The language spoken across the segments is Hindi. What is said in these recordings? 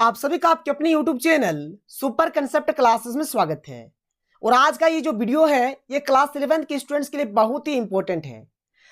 आप सभी का आपके अपने YouTube channel super concept classes में स्वागत है। और आज का ये जो वीडियो है ये क्लास 11 के स्टूडेंट्स के लिए बहुत ही इंपॉर्टेंट है।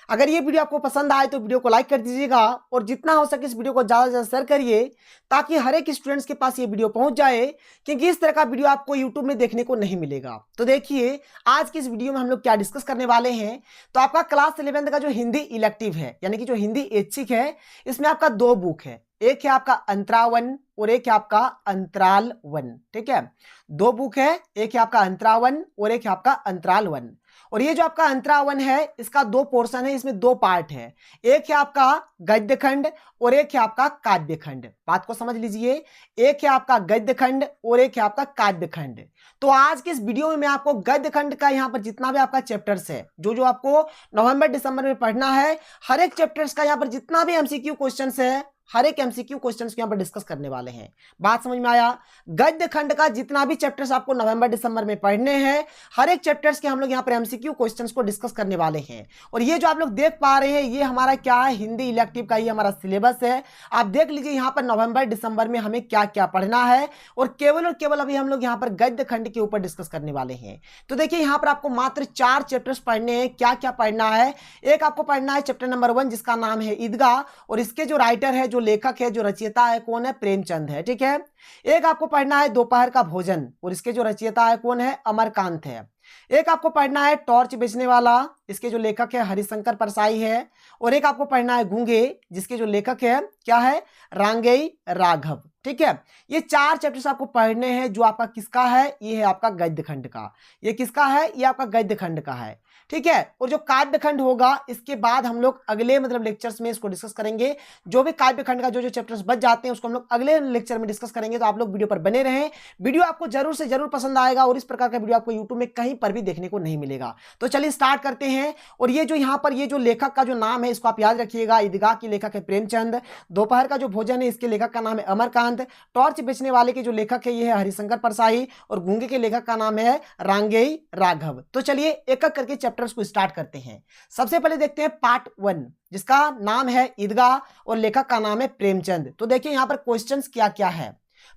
अगर ये वीडियो आपको पसंद आए तो वीडियो को लाइक कर दीजिएगा और जितना हो सके इस वीडियो को ज़्यादा से ज़्यादा शेयर करिए ताकि हर एक स्टूडेंट्स के पास ये वीडियो पहुंच जाए, क्योंकि इस तरह का वीडियो आपको यूट्यूब में देखने को नहीं मिलेगा। तो देखिए आज की इस वीडियो में हम लोग क्या डिस्कस करने वाले हैं। तो आपका क्लास 11 का जो हिंदी इलेक्टिव है यानी कि जो हिंदी ऐच्छिक है, इसमें आपका दो बुक है, एक है आपका अंतरा वन और एक है आपका अंतराल वन। ठीक है, दो बुक है, एक है आपका अंतरा वन और एक है आपका अंतराल वन। और ये जो आपका अंतरा वन है इसका दो पोर्शन है, इसमें दो पार्ट है, एक है आपका गद्य खंड और एक है आपका काव्य खंड। बात को समझ लीजिए, एक है आपका गद्य खंड और एक है आपका काव्य खंड। तो आज के इस वीडियो में मैं आपको गद्य खंड का यहाँ पर जितना भी आपका चैप्टर्स है जो जो आपको नवंबर दिसंबर में पढ़ना है, हर एक चैप्टर्स का यहाँ पर जितना भी एमसीक्यू क्वेश्चंस है, हर एक एमसीक्यू क्वेश्चंस को यहाँ पर डिस्कस करने वाले हैं। बात समझ में आया? गद्य खंड का जितना भी चैप्टर्स आपको नवंबर दिसंबर में पढ़ने हैं, हर एक चैप्टर्स के हम लोग यहाँ पर एमसीक्यू क्वेश्चंस को डिस्कस करने वाले हैं। और ये जो आप लोग देख पा रहे हैं ये हमारा क्या है, हिंदी इलेक्टिव का ये हमारा सिलेबस है। आप देख लीजिए यहाँ पर नवंबर दिसंबर में हमें क्या क्या पढ़ना है और केवल अभी हम लोग यहाँ पर गद्य खंड के ऊपर डिस्कस करने वाले हैं। तो देखिए यहाँ पर आपको मात्र 4 चैप्टर्स पढ़ने हैं। क्या क्या पढ़ना है? एक आपको पढ़ना है चैप्टर नंबर 1 जिसका नाम है ईदगाह, और इसके जो राइटर है, जो लेखक है, जो रचयिता है कौन है? प्रेमचंद है। ठीक है। एक आपको पढ़ना है दोपहर का भोजन, और इसके जो रचयिता है कौन है? अमरकांत है। एक आपको पढ़ना है टॉर्च बेचने वाला, इसके जो लेखक है हरिशंकर परसाई है। और एक आपको पढ़ना है गूंगे, जिसके जो लेखक है क्या है? रांगेय राघव। ठीक है, ये 4 चैप्टर्स आपको पढ़ने हैं। जो आपका किसका है? ये है आपका गद्य खंड का। ये किसका है? ये आपका गद्य खंड का है। ठीक है। और जो काव्य खंड होगा इसके बाद हम लोग अगले लेक्चर्स में इसको डिस्कस करेंगे। जो भी काव्य खंड का जो जो चैप्टर्स बच जाते हैं उसको हम लोग अगले लेक्चर में डिस्कस करेंगे। तो आप लोग वीडियो पर बने रहें, वीडियो आपको जरूर से जरूर पसंद आएगा और इस प्रकार का वीडियो आपको यूट्यूब में कहीं पर भी देखने को नहीं मिलेगा। तो चलिए स्टार्ट करते हैं। और ये जो यहाँ पर ये जो लेखक का जो नाम है इसको आप याद रखिएगा। ईदगाह के लेखक है प्रेमचंद, दोपहर का जो भोजन है इसके लेखक का नाम है अमरकांत, टॉर्च बेचने वाले के जो लेखक है ये है हरिशंकर परसाई, और गूंगे के लेखक का नाम है रांगेय राघव। तो चलिए एक एक करके चैप्टर्स को स्टार्ट करते हैं। सबसे पहले देखते हैं पार्ट 1 जिसका नाम है ईदगाह और लेखक का नाम है प्रेमचंद। तो देखिए यहां पर क्वेश्चंस क्या क्या है।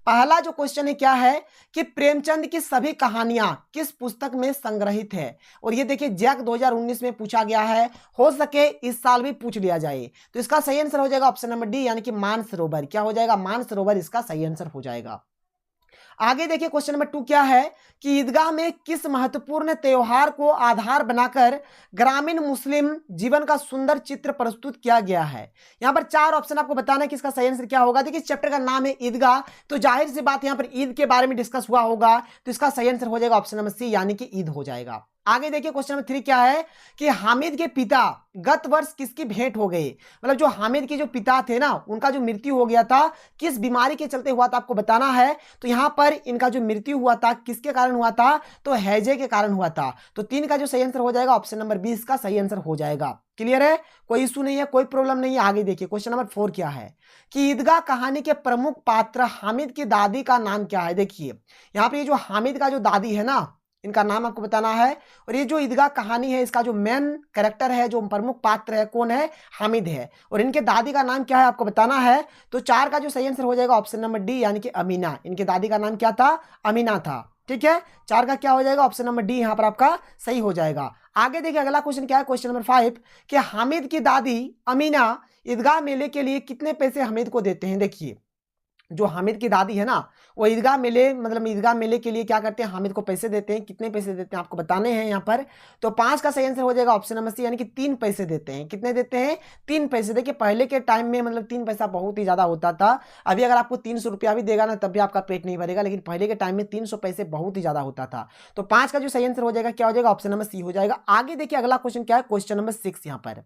पहला जो क्वेश्चन है क्या है कि प्रेमचंद की सभी कहानियां किस पुस्तक में संग्रहित है? और ये देखिए जैक 2019 में पूछा गया है, हो सके इस साल भी पूछ लिया जाए। तो इसका सही आंसर हो जाएगा ऑप्शन नंबर डी यानी कि मानसरोवर। क्या हो जाएगा? मानसरोवर इसका सही आंसर हो जाएगा। आगे देखिए क्वेश्चन नंबर 2 क्या है कि ईदगाह में किस महत्वपूर्ण त्योहार को आधार बनाकर ग्रामीण मुस्लिम जीवन का सुंदर चित्र प्रस्तुत किया गया है? यहां पर 4 ऑप्शन आपको बताना है कि इसका सही आंसर क्या होगा। देखिए चैप्टर का नाम है ईदगाह, तो जाहिर सी बात यहां पर ईद के बारे में डिस्कस हुआ होगा, तो इसका सही आंसर हो जाएगा ऑप्शन नंबर सी यानी कि ईद हो जाएगा। आगे देखिए क्वेश्चन नंबर 3 क्या है कि हामिद के पिता गत वर्ष किसकी भेंट हो गई? मतलब जो हामिद के जो पिता थे ना उनका जो मृत्यु हो गया था, किस बीमारी के चलते हुआ था आपको बताना है। तो यहां पर इनका जो मृत्यु हुआ था किसके कारण हुआ था? तो हैजे के कारण हुआ था। तो 3 का जो सही आंसर हो जाएगा ऑप्शन नंबर 20 का सही आंसर हो जाएगा। क्लियर है? कोई इशू नहीं है, कोई प्रॉब्लम नहीं है। आगे देखिए क्वेश्चन नंबर 4 क्या है कि ईदगाह कहानी के प्रमुख पात्र हामिद की दादी का नाम क्या है? देखिए यहां पर ये जो हामिद का जो दादी है ना इनका नाम आपको बताना है। और ये जो ईदगाह कहानी है इसका जो मेन कैरेक्टर है, जो प्रमुख पात्र है कौन है? हामिद है। और इनके दादी का नाम क्या है आपको बताना है। तो 4 का जो सही आंसर हो जाएगा ऑप्शन नंबर डी यानी कि अमीना। इनके दादी का नाम क्या था? अमीना था। ठीक है, 4 का क्या हो जाएगा? ऑप्शन नंबर डी यहां पर आपका सही हो जाएगा। आगे देखिए अगला क्वेश्चन क्या है, क्वेश्चन नंबर 5 कि हामिद की दादी अमीना ईदगाह मेले के लिए कितने पैसे हामिद को देते हैं? देखिए जो हामिद की दादी है ना वो ईदगाह मेले ईदगाह मेले के लिए क्या करते हैं? हामिद को पैसे देते हैं। कितने पैसे देते हैं आपको बताने हैं यहाँ पर। तो 5 का सही आंसर हो जाएगा ऑप्शन नंबर सी यानी कि 3 पैसे देते हैं। कितने देते हैं? 3 पैसे। देखिए पहले के टाइम में 3 पैसा बहुत ही ज्यादा होता था। अभी अगर आपको 300 रुपया भी देगा ना तब भी आपका पेट नहीं भरेगा, लेकिन पहले के टाइम में 300 पैसे बहुत ही ज्यादा होता था। तो 5 का जो सही आंसर हो जाएगा क्या हो जाएगा? ऑप्शन नंबर सी हो जाएगा। आगे देखिए अगला क्वेश्चन क्या है, क्वेश्चन नंबर 6 यहाँ पर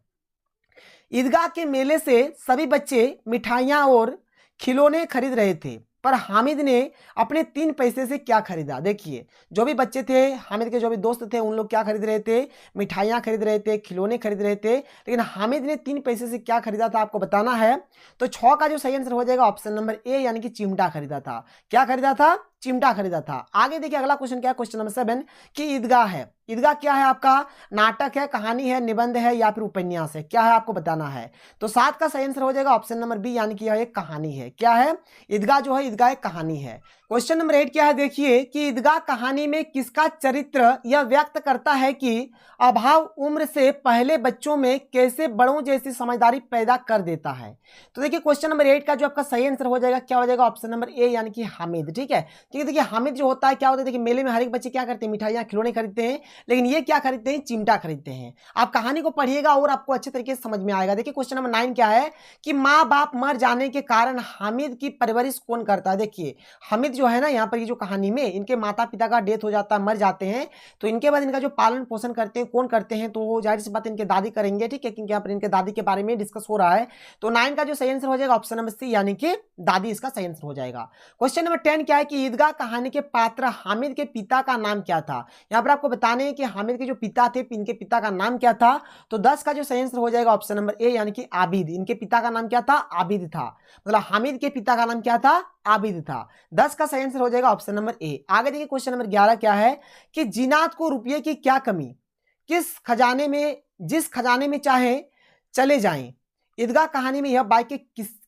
ईदगाह के मेले से सभी बच्चे मिठाइयां और खिलौने खरीद रहे थे, पर हामिद ने अपने 3 पैसे से क्या खरीदा? देखिए जो भी बच्चे थे, हामिद के जो भी दोस्त थे, उन लोग क्या खरीद रहे थे? मिठाइयाँ खरीद रहे थे, खिलौने खरीद रहे थे, लेकिन हामिद ने 3 पैसे से क्या खरीदा था आपको बताना है। तो 6 का जो सही आंसर हो जाएगा ऑप्शन नंबर ए यानी कि चिमटा खरीदा था। क्या खरीदा था? चिमटा खरीदा था। आगे देखिए अगला क्वेश्चन क्या है, क्वेश्चन नंबर 7 कि ईदगाह है, ईदगाह क्या है आपका? नाटक है, कहानी है, निबंध है या फिर उपन्यास है, क्या है आपको बताना है। तो 7 का सही आंसर हो जाएगा ऑप्शन नंबर बी, यानी कि यह एक कहानी है। क्या है? ईदगाह जो है, ईदगाह एक कहानी है। क्वेश्चन नंबर 8 क्या है, देखिए कि ईदगाह कहानी में किसका चरित्र यह व्यक्त करता है कि अभाव उम्र से पहले बच्चों में कैसे बड़ों जैसी समझदारी पैदा कर देता है। तो देखिए क्वेश्चन नंबर 8 का जो आपका सही आंसर हो जाएगा क्या हो जाएगा? ऑप्शन नंबर ए, यानी कि हामिद। ठीक है, क्योंकि देखिए हामिद जो होता है क्या होता है, देखिए मेले में हर एक बच्चे क्या करते हैं, मिठाइयाँ खिलौने खरीदते हैं, लेकिन ये क्या खरीदते हैं? चिमटा खरीदते हैं। आप कहानी को पढ़िएगा और आपको अच्छे तरीके से समझ में आएगा। देखिए क्वेश्चन नंबर 9 क्या है कि माँ बाप मर जाने के कारण हामिद की परवरिश कौन करता है। देखिए हामिद जो है ना, यहाँ पर ये जो कहानी में इनके माता पिता का डेथ हो जाता है, मर जाते हैं, तो इनके बाद इनका जो पालन पोषण करते हैं कौन करते हैं? तो जाहिर सी बात इनके दादी करेंगे। ठीक है, क्योंकि यहाँ पर इनके दादी के बारे में डिस्कस हो रहा है। तो 9 का जो सही आंसर हो जाएगा ऑप्शन नंबर सी, यानी कि दादी इसका सही आंसर हो जाएगा। क्वेश्चन नंबर 10 क्या है कि ईदगाह कहानी के पात्र हामिद के पिता का नाम क्या था। यहाँ पर आपको बताने हैं कि हामिद के जो पिता थे, इनके पिता का नाम क्या था। तो 10 का जो सही आंसर हो जाएगा ऑप्शन नंबर ए, यानी कि आबिद। इनके पिता का नाम क्या था? आबिद था। मतलब हामिद के पिता का नाम क्या था? आबिद था। 10 का सही आंसर हो जाएगा ऑप्शन नंबर ए। आगे देखिए क्वेश्चन नंबर 11 क्या है कि जिनात को रुपये की क्या कमी, किस खजाने में, जिस खजाने में चाहे चले जाएं। ईदगाह कहानी में यह बाइक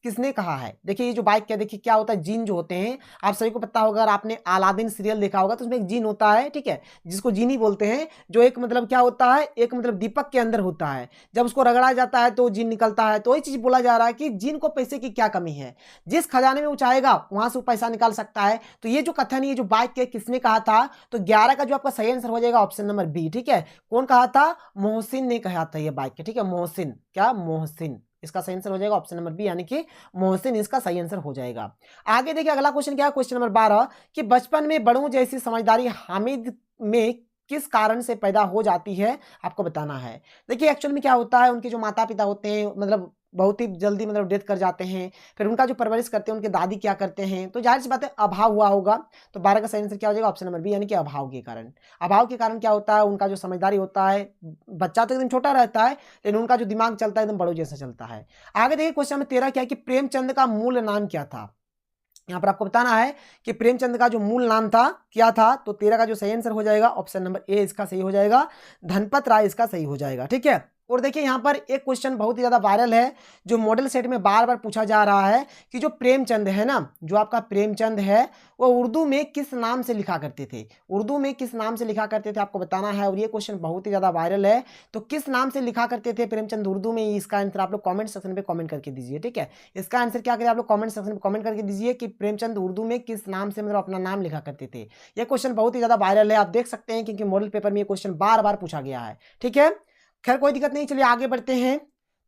किसने कहा है। देखिए ये जो बाइक क्या, देखिए क्या होता है, जीन जो होते हैं, आप सभी को पता होगा, अगर आपने अलादीन सीरियल देखा होगा तो उसमें एक जीन होता है। ठीक है, जिसको जीनी बोलते हैं, जो एक मतलब क्या होता है, एक मतलब दीपक के अंदर होता है, जब उसको रगड़ा जाता है तो जीन निकलता है। तो वही चीज बोला जा रहा है कि जीन को पैसे की क्या कमी है, जिस खजाने में वो चाहेगा वहां से वो पैसा निकाल सकता है। तो ये जो कथन, ये जो बाइक है, किसने कहा था? तो 11 का जो आपका सही आंसर हो जाएगा ऑप्शन नंबर बी। ठीक है, कौन कहा था? मोहसिन ने कहा था ये बाइक। ठीक है, मोहसिन, क्या? मोहसिन इसका सही आंसर हो जाएगा ऑप्शन नंबर बी, यानी कि मोहसिन इसका सही आंसर हो जाएगा। आगे देखिए अगला क्वेश्चन क्या है, क्वेश्चन नंबर 12 कि बचपन में बड़ों जैसी समझदारी हामिद में किस कारण से पैदा हो जाती है, आपको बताना है। देखिए एक्चुअल में क्या होता है, उनके जो माता पिता होते हैं मतलब बहुत ही जल्दी मतलब डेथ कर जाते हैं, फिर उनका जो परवरिश करते हैं उनके दादी क्या करते हैं, तो जाहिर सी बात है अभाव हुआ होगा। तो 12 का सही आंसर क्या हो जाएगा? ऑप्शन नंबर बी, यानी कि अभाव के कारण। अभाव के कारण क्या होता है, उनका जो समझदारी होता है, बच्चा तो एकदम छोटा रहता है लेकिन उनका जो दिमाग चलता है एकदम बड़ों जैसा चलता है। आगे देखिए क्वेश्चन नंबर 13 क्या है कि प्रेमचंद का मूल नाम क्या था। यहाँ पर आपको बताना है कि प्रेमचंद का जो मूल नाम था क्या था। तो 13 का जो सही आंसर हो जाएगा ऑप्शन नंबर ए इसका सही हो जाएगा, धनपत राय इसका सही हो जाएगा। ठीक है, और देखिए यहाँ पर एक क्वेश्चन बहुत ही ज्यादा वायरल है, जो मॉडल सेट में बार बार पूछा जा रहा है कि जो प्रेमचंद है ना, जो आपका प्रेमचंद है, वो उर्दू में किस नाम से लिखा करते थे। उर्दू में किस नाम से लिखा करते थे आपको बताना है, और ये क्वेश्चन बहुत ही ज्यादा वायरल है। तो किस नाम से लिखा करते थे प्रेमचंद उर्दू में, इसका आंसर आप लोग कॉमेंट सेक्शन में कॉमेंट करके दीजिए। ठीक है, इसका आंसर क्या करें आप लोग कॉमेंट सेक्शन में कॉमेंट करके दीजिए कि प्रेमचंद उर्दू में किस नाम से मतलब अपना नाम लिखा करते थे। ये क्वेश्चन बहुत ही ज्यादा वायरल है, आप देख सकते हैं, क्योंकि मॉडल पेपर में ये क्वेश्चन बार बार पूछा गया है। ठीक है, खैर कोई दिक्कत नहीं, चलिए आगे बढ़ते हैं।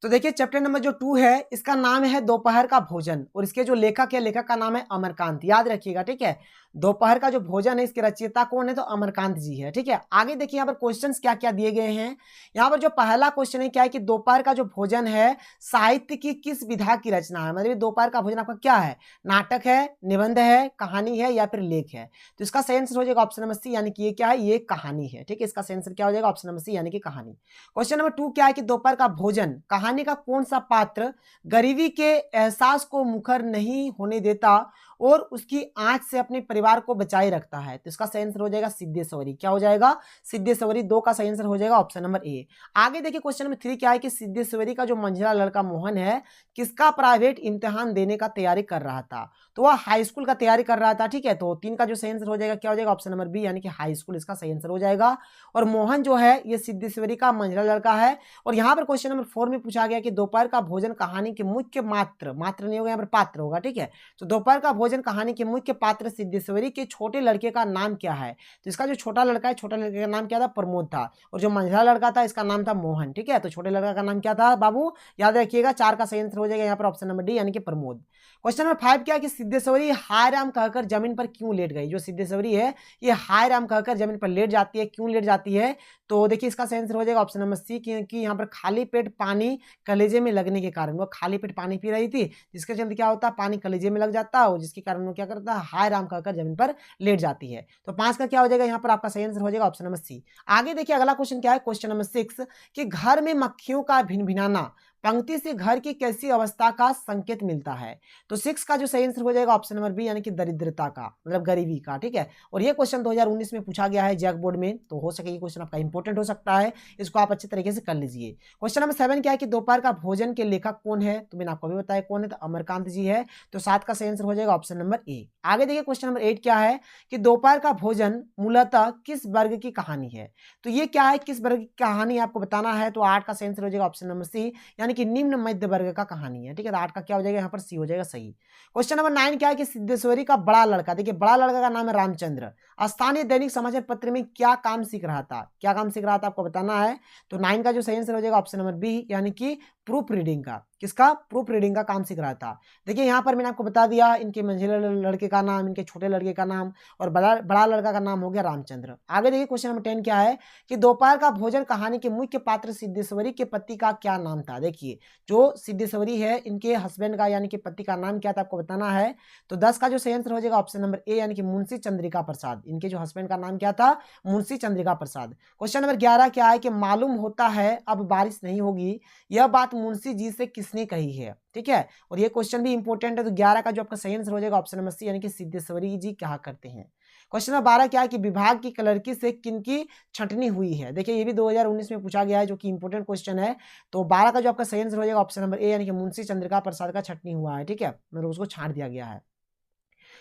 तो देखिए चैप्टर नंबर जो 2 है इसका नाम है दोपहर का भोजन, और इसके जो लेखक है, लेखक का नाम है अमरकांत, याद रखिएगा। ठीक है, दोपहर का जो भोजन है इसके रचयिता कौन है? तो अमरकांत जी है। ठीक है, आगे देखिए यहाँ पर क्वेश्चंस क्या क्या दिए गए हैं। यहाँ पर जो पहला क्वेश्चन है क्या है कि दोपहर का जो भोजन है साहित्य की किस विधा की रचना है। मतलब दोपहर का भोजन आपका क्या है? नाटक है, निबंध है, कहानी है या फिर लेख है। तो इसका सही आंसर हो जाएगा ऑप्शन नंबर सी, यानी कि ये क्या है? ये कहानी है। ठीक है, इसका सही आंसर क्या हो जाएगा? ऑप्शन नंबर सी, यानी कि कहानी। क्वेश्चन नंबर 2 क्या है कि दोपहर का भोजन कहानी का कौन सा पात्र गरीबी के एहसास को मुखर नहीं होने देता और उसकी आंच से अपने परिवार को बचाए रखता है। तो इसका सही आंसर हो जाएगा सिद्धेश्वरी। क्या हो जाएगा? सिद्धेश्वरी। 2 का सही आंसर हो जाएगा ऑप्शन नंबर ए। आगे देखिए क्वेश्चन नंबर 3 क्या है कि सिद्धेश्वरी का जो मंझला लड़का मोहन है किसका प्राइवेट इम्तिहान देने का तैयारी कर रहा था। तो वह हाई स्कूल का तैयारी कर रहा था। ठीक है, तो 3 का जो सही आंसर हो जाएगा क्या हो जाएगा? ऑप्शन नंबर बी, यानी कि हाई स्कूल इसका सही आंसर हो जाएगा। और मोहन जो है ये सिद्धेश्वरी का मंझला लड़का है। और यहाँ पर क्वेश्चन नंबर 4 में पूछा गया कि दोपहर का भोजन कहानी के मुख्य मात्र नहीं होगा, यहाँ पर पात्र होगा। ठीक है, तो दोपहर का भोजन कहानी के मुख्य पात्र सिद्धेश्वरी के छोटे लड़के का नाम क्या है। तो इसका जो छोटा लड़का है, छोटा लड़के का नाम क्या था? प्रमोद था। और जो मंझला लड़का था इसका नाम था मोहन। ठीक है, तो छोटे लड़का का नाम क्या था बाबू? याद रखिएगा। 4 का सही आंसर हो जाएगा यहाँ पर ऑप्शन नंबर डी, यानी कि प्रमोद। क्वेश्चन नंबर 5 क्या है कि सिद्धेश्वरी हाय राम कहकर जमीन पर क्यों लेट गई। जो सिद्धेश्वरी है ये हाय राम कहकर जमीन पर लेट जाती है, क्यों लेट जाती है? तो देखिए इसका सही आंसर हो जाएगा ऑप्शन नंबर सी, क्योंकि यहाँ पर खाली पेट पानी कलेजे में लगने के कारण, वो खाली पेट पानी पी रही थी, जिसके चलते क्या होता है, पानी कलेजे में लग जाता है, और जिसके कारण वो क्या करता है, हाय राम कहकर जमीन पर लेट जाती है। तो 5 का क्या हो जाएगा यहाँ पर आपका सही आंसर हो जाएगा ऑप्शन नंबर सी। आगे देखिए अगला क्वेश्चन क्या है, क्वेश्चन नंबर 6 कि घर में मक्खियों का भिनभिनाना पंक्ति से घर की कैसी अवस्था का संकेत मिलता है? तो 6 का जो सही आंसर हो जाएगा ऑप्शन नंबर बी, यानी कि दरिद्रता का, मतलब गरीबी का। ठीक है, और ये क्वेश्चन 2019 में पूछा गया है जैक बोर्ड में, तो हो सके ये क्वेश्चन आपका इंपॉर्टेंट हो सकता है, इसको आप अच्छे तरीके से कर लीजिए। क्वेश्चन नंबर 7 क्या है कि दोपहर का भोजन के लेखक कौन है? तो मैंने आपको अभी बताया कौन है, तो अमरकांत जी है। तो 7 का सही आंसर हो जाएगा ऑप्शन नंबर ए। आगे देखिए क्वेश्चन नंबर 8 क्या है कि दोपहर का भोजन मूलतः किस वर्ग की कहानी है? तो ये क्या है, किस वर्ग की कहानी आपको बताना है, तो 8 का सही आंसर हो जाएगा ऑप्शन नंबर सी, यानी कि निम्न मध्य वर्ग का कहानी है। ठीक है, तो 8 का क्या हो जाएगा यहाँ पर सी हो जाएगा सही। क्वेश्चन नंबर 9 क्या है कि सिद्धेश्वरी का बड़ा लड़का, देखिए बड़ा लड़का का नाम है रामचंद्र, स्थानीय दैनिक समाचार पत्र में क्या काम सीख रहा था? क्या काम सीख रहा था आपको बताना है। तो 9 का जो सही आंसर हो जाएगा ऑप्शन नंबर बी, यानी कि प्रूफ रीडिंग का। किसका? प्रूफ रीडिंग का काम सीख रहा था। देखिए यहाँ पर मैंने आपको बता दिया इनके मंझले लड़के का नाम, इनके छोटे लड़के का नाम, और बड़ा लड़का का नाम हो गया रामचंद्र। आगे देखिए क्वेश्चन नंबर 10 क्या है कि दोपहर का भोजन कहानी के मुख्य पात्र सिद्धेश्वरी के पति का क्या नाम था? देखिए जो सिद्धेश्वरी है इनके हस्बैंड का यानी कि पति का नाम क्या था आपको बताना है। तो 10 का जो सही आंसर हो जाएगा ऑप्शन नंबर ए, यानी कि मुंशी चंद्रिका प्रसाद। इनके जो हस्बैंड का नाम क्या था? मुंशी चंद्रिका प्रसाद। क्वेश्चन नंबर 11 क्या है कि मालूम होता है अब बारिश नहीं होगी, यह बात मुंशी जी से किसने कही है? ठीक है, और ये क्वेश्चन भी इंपॉर्टेंट है। तो 11 का जो आपका सही आंसर हो जाएगा ऑप्शन नंबर सी, यानी कि सिद्धेश्वरी जी कहा करते हैं। क्वेश्चन नंबर 12 क्या है कि विभाग की कलरकी से किनकी छंटनी हुई है? देखिए ये भी 2019 में पूछा गया है, जो कि इंपॉर्टेंट क्वेश्चन है। तो 12 का जो आपका सही आंसर हो जाएगा ऑप्शन नंबर ए, यानी कि मुंशी चंद्रिका प्रसाद का छंटनी हुआ है। ठीक है, मतलब उसको छांट दिया गया है।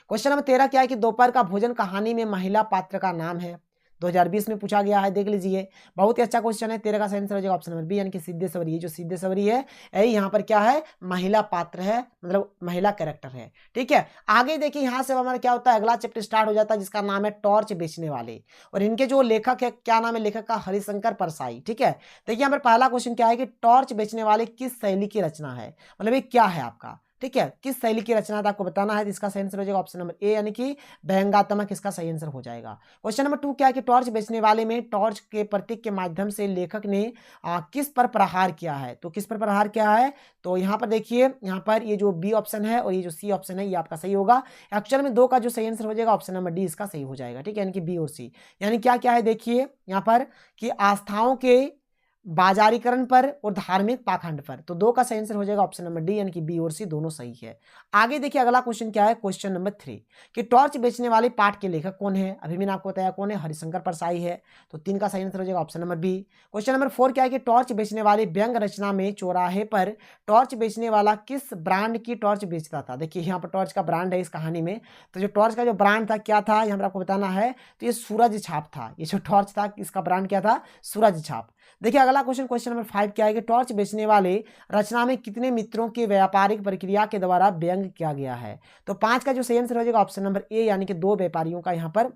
क्वेश्चन नंबर 13 क्या है कि दोपहर का भोजन कहानी में महिला पात्र का नाम है? 2020 में पूछा गया है, देख लीजिए, बहुत ही अच्छा क्वेश्चन है। 13 का सही आंसर हो जाएगा ऑप्शन नंबर बी, यानी कि सिद्धेश्वरी। ये जो सिद्धेश्वरी है यही यहाँ पर क्या है, महिला पात्र है, मतलब महिला कैरेक्टर है। ठीक है, आगे देखिए यहाँ से हमारा क्या होता है, अगला चैप्टर स्टार्ट हो जाता है जिसका नाम है टॉर्च बेचने वाले, और इनके जो लेखक है, क्या नाम है लेखक का? हरिशंकर परसाई। ठीक है, देखिए यहाँ पर पहला क्वेश्चन क्या है कि टॉर्च बेचने वाले किस शैली की रचना है, मतलब ये क्या है आपका? ठीक है, किस शैली की रचना था आपको बताना है। इसका सही आंसर हो जाएगा ऑप्शन नंबर ए, यानी कि व्यंग्यात्मक, इसका सही आंसर हो जाएगा। क्वेश्चन नंबर 2 क्या है कि टॉर्च बेचने वाले में टॉर्च के प्रतीक के माध्यम से लेखक ने किस पर प्रहार किया है? तो किस पर प्रहार किया है? तो यहाँ पर देखिए, यहाँ पर ये जो बी ऑप्शन है और ये जो सी ऑप्शन है ये आपका सही होगा। एक्चुअल में 2 का जो सही आंसर हो जाएगा ऑप्शन नंबर डी, इसका सही हो जाएगा। ठीक है, यानी कि बी और सी, यानी क्या क्या है देखिए यहाँ पर कि आस्थाओं के बाजारीकरण पर और धार्मिक पाखंड पर। तो 2 का सही आंसर हो जाएगा ऑप्शन नंबर डी, यानी कि बी और सी दोनों सही है। आगे देखिए अगला क्वेश्चन क्या है, क्वेश्चन नंबर 3 कि टॉर्च बेचने वाले पाठ के लेखक कौन है? अभी मैंने आपको बताया कौन है, हरिशंकर परसाई है। तो 3 का सही आंसर हो जाएगा option number B. Question number 4 क्या है कि टॉर्च बेचने वाले व्यंग रचना में चौराहे पर टॉर्च बेचने वाला किस ब्रांड की टॉर्च बेचता था? देखिए यहाँ पर टॉर्च का ब्रांड है इस कहानी में। तो जो टॉर्च का जो ब्रांड था क्या था, यहाँ पर आपको बताना है। तो ये सूरज छाप था, ये जो टॉर्च था इसका ब्रांड क्या था? सूरज छाप। देखिए अगला क्वेश्चन, क्वेश्चन नंबर 5 क्या है कि टॉर्च बेचने वाले रचना में कितने मित्रों की व्यापारिक प्रक्रिया के द्वारा व्यंग किया गया है? तो 5 का जो सही आंसर हो जाएगा ऑप्शन नंबर ए, यानी कि 2 व्यापारियों का यहाँ पर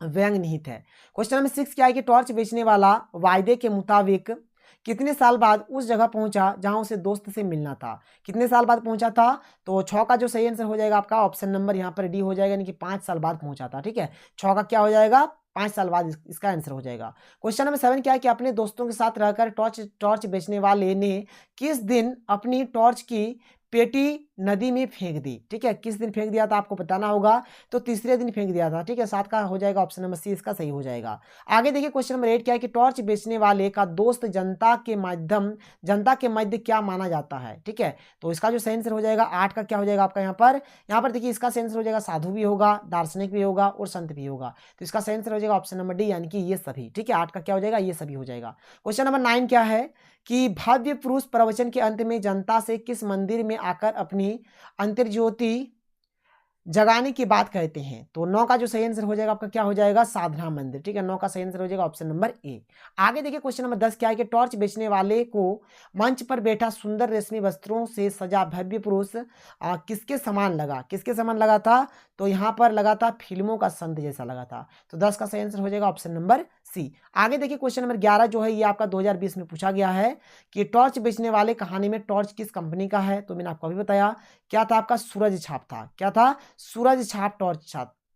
व्यंग निहित है। क्वेश्चन नंबर 6 क्या है कि टॉर्च बेचने वाला वायदे के मुताबिक कितने साल बाद उस जगह पहुंचा जहां उसे दोस्त से मिलना था? कितने साल बाद पहुंचा था? तो 6 का जो सही आंसर हो जाएगा आपका ऑप्शन नंबर यहाँ पर डी हो जाएगा, यानी कि 5 साल बाद पहुंचा था। ठीक है, 6 का क्या हो जाएगा? 5 साल बाद इसका आंसर हो जाएगा। क्वेश्चन नंबर 7 क्या है कि अपने दोस्तों के साथ रहकर टॉर्च बेचने वाले ने किस दिन अपनी टॉर्च की पेटी नदी में फेंक दी? ठीक है, किस दिन फेंक दिया था आपको बताना होगा। तो तीसरे दिन फेंक दिया था। ठीक है, 7 का हो जाएगा ऑप्शन नंबर सी, इसका सही हो जाएगा। आगे देखिए क्वेश्चन नंबर 8 क्या है कि टॉर्च बेचने वाले का दोस्त जनता के मध्य क्या माना जाता है? ठीक है, तो इसका जो सही आंसर हो जाएगा 8 का क्या हो जाएगा आपका यहाँ पर देखिए इसका सही आंसर हो जाएगा साधु भी होगा, दार्शनिक भी होगा और संत भी होगा। तो इसका सही आंसर हो जाएगा ऑप्शन नंबर डी, यानी कि ये सभी। ठीक है, 8 का क्या हो जाएगा? ये सभी हो जाएगा। क्वेश्चन नंबर 9 क्या है कि भव्य पुरुष प्रवचन के अंत में जनता से किस मंदिर में आकर अपनी अंतर्ज्योति जगाने की बात कहते हैं? तो 9 का जो सही आंसर हो जाएगा आपका क्या हो जाएगा? साधना मंदिर। ठीक है, 9 का सही आंसर हो जाएगा ऑप्शन नंबर ए। आगे देखिए क्वेश्चन नंबर 10 क्या है कि टॉर्च बेचने वाले को मंच पर बैठा सुंदर रेशमी वस्त्रों से सजा भव्य पुरुष किसके समान लगा? किसके समान लगा था? तो यहाँ पर लगा था फिल्मों का संत जैसा लगा था। तो 10 का सही आंसर हो जाएगा ऑप्शन नंबर सी। आगे देखिए क्वेश्चन नंबर 11 जो है ये आपका 2020 में पूछा गया है कि टॉर्च बेचने वाले कहानी में टॉर्च किस कंपनी का है? तो मैंने आपको अभी बताया क्या था, आपका सूरज छाप था। क्या था? सूरज छाप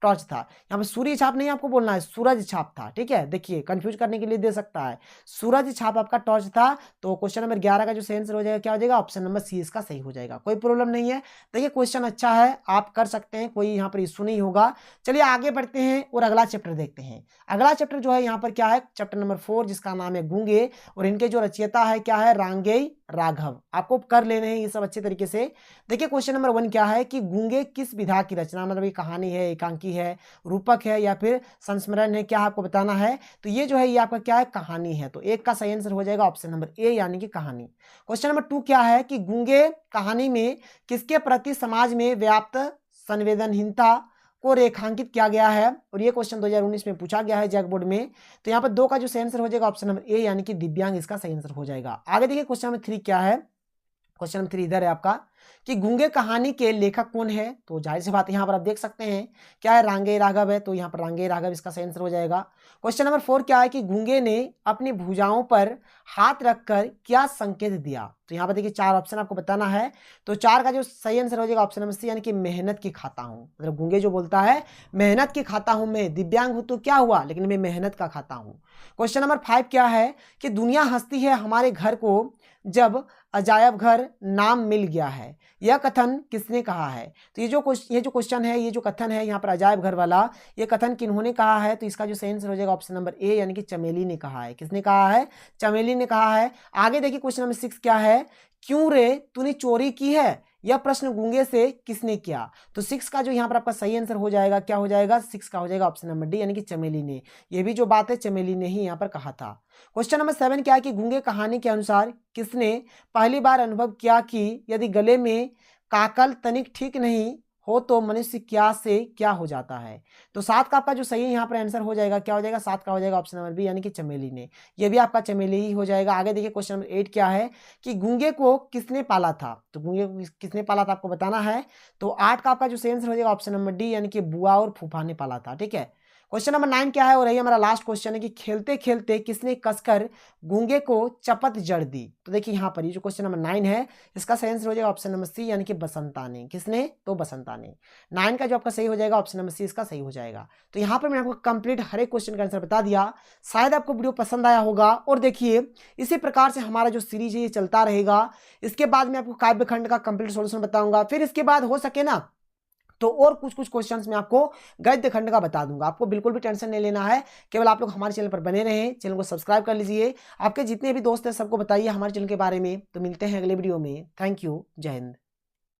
टॉर्च था। यहाँ पे सूर्य छाप नहीं आपको बोलना है, सूरज छाप था। ठीक है, देखिए कंफ्यूज करने के लिए दे सकता है। सूरज छाप आपका टॉर्च था। तो क्वेश्चन नंबर 11 का जो सही आंसर हो जाएगा क्या हो जाएगा, ऑप्शन नंबर सी इसका सही हो जाएगा। कोई प्रॉब्लम नहीं है, देखिए क्वेश्चन अच्छा है, आप कर सकते हैं, कोई यहाँ पर इशू नहीं होगा। चलिए आगे बढ़ते हैं और अगला चैप्टर देखते हैं। अगला चैप्टर जो है यहाँ पर क्या है, चैप्टर नंबर 4 जिसका नाम है गूंगे, और इनके जो रचयिता है क्या है, रांगेय राघव। आपको कर लेने हैं ये सब अच्छे तरीके से। देखिए क्वेश्चन नंबर 1 क्या है कि गूंगे किस विधा की रचना, मतलब ये कहानी है, एकांकी है, रूपक है या फिर संस्मरण है, क्या आपको बताना है। तो ये जो है ये आपका क्या है, कहानी है। तो एक का सही आंसर हो जाएगा ऑप्शन नंबर ए यानी कि कहानी। क्वेश्चन नंबर 2 क्या है कि गूंगे कहानी में किसके प्रति समाज में व्याप्त संवेदनहीनता को रेखांकित किया गया है, और ये क्वेश्चन 2019 में पूछा गया है जैक बोर्ड में। तो यहाँ पर 2 का जो सही आंसर हो जाएगा ऑप्शन नंबर ए यानी कि दिव्यांग इसका सही आंसर हो जाएगा। आगे देखिए क्वेश्चन नंबर 3 क्या है, क्वेश्चन नंबर 3 इधर है आपका कि गूंगे कहानी के लेखक कौन है। तो जाहिर सी बात यहाँ पर आप देख सकते हैं क्या है, रांगेय राघव है। तो यहाँ पर रांगेय राघव इसका सही आंसर हो जाएगा। क्वेश्चन नंबर 4 क्या है कि गूंगे ने अपनी भुजाओं पर हाथ रखकर क्या संकेत दिया। तो यहाँ पर देखिए 4 ऑप्शन आपको बताना है। तो 4 का जो सही आंसर हो जाएगा ऑप्शन नंबर सी यानी कि मेहनत की खाता हूँ। मतलब गूंगे जो बोलता है मेहनत की खाता हूँ, मैं दिव्यांग हूँ तो क्या हुआ, लेकिन मैं मेहनत का खाता हूँ। क्वेश्चन नंबर 5 क्या है कि दुनिया हंसती है हमारे घर को जब अजायब घर नाम मिल गया है, यह कथन किसने कहा है। तो ये जो क्वेश्चन है, ये जो कथन है यहाँ पर अजायब घर वाला, ये कथन किन्होंने कहा है। तो इसका जो सही आंसर हो जाएगा ऑप्शन नंबर ए यानी कि चमेली ने कहा है। किसने कहा है, चमेली ने कहा है। आगे देखिए क्वेश्चन नंबर 6 क्या है, क्यों रे तूने चोरी की है, यह प्रश्न गूंगे से किसने किया। तो 6 का जो यहाँ पर आपका सही आंसर हो जाएगा क्या हो जाएगा, 6 का हो जाएगा ऑप्शन नंबर डी यानी कि चमेली ने। ये भी जो बात है चमेली ने ही यहाँ पर कहा था। क्वेश्चन नंबर 7 क्या है कि गूंगे कहानी के अनुसार किसने पहली बार अनुभव किया कि यदि गले में काकल तनिक ठीक नहीं हो तो मनुष्य क्या से क्या हो जाता है। तो 7 का आपका जो सही यहाँ पर आंसर हो जाएगा क्या हो जाएगा, 7 का हो जाएगा ऑप्शन नंबर बी यानी कि चमेली ने। यह भी आपका चमेली ही हो जाएगा। आगे देखिए क्वेश्चन नंबर 8 क्या है कि गूंगे को किसने पाला था। तो गूंगे को किसने पाला था आपको बताना है। तो 8 का आपका जो सही आंसर हो जाएगा ऑप्शन नंबर डी यानी कि बुआ और फूफा ने पाला था। ठीक है, क्वेश्चन नंबर 9 क्या है, और यही हमारा लास्ट क्वेश्चन है कि खेलते खेलते किसने कसकर गूंगे को चपत जड़ दी। तो देखिए यहाँ पर ये जो क्वेश्चन नंबर 9 है इसका सही आंसर हो जाएगा ऑप्शन नंबर सी यानी कि बसंता ने। किसने, तो बसंता ने। 9 का जो आपका सही हो जाएगा ऑप्शन नंबर सी इसका सही हो जाएगा। तो यहाँ पर मैंने आपको कंप्लीट हर एक क्वेश्चन का आंसर बता दिया। शायद आपको वीडियो पसंद आया होगा। और देखिए इसी प्रकार से हमारा जो सीरीज है ये चलता रहेगा। इसके बाद मैं आपको काव्य खंड का कंप्लीट सॉल्यूशन बताऊंगा। फिर इसके बाद हो सके ना तो और कुछ क्वेश्चंस में आपको गद्य खंड का बता दूंगा। आपको बिल्कुल भी टेंशन नहीं लेना है, केवल आप लोग हमारे चैनल पर बने रहें, चैनल को सब्सक्राइब कर लीजिए। आपके जितने भी दोस्त हैं सबको बताइए हमारे चैनल के बारे में। तो मिलते हैं अगले वीडियो में। थैंक यू, जय हिंद।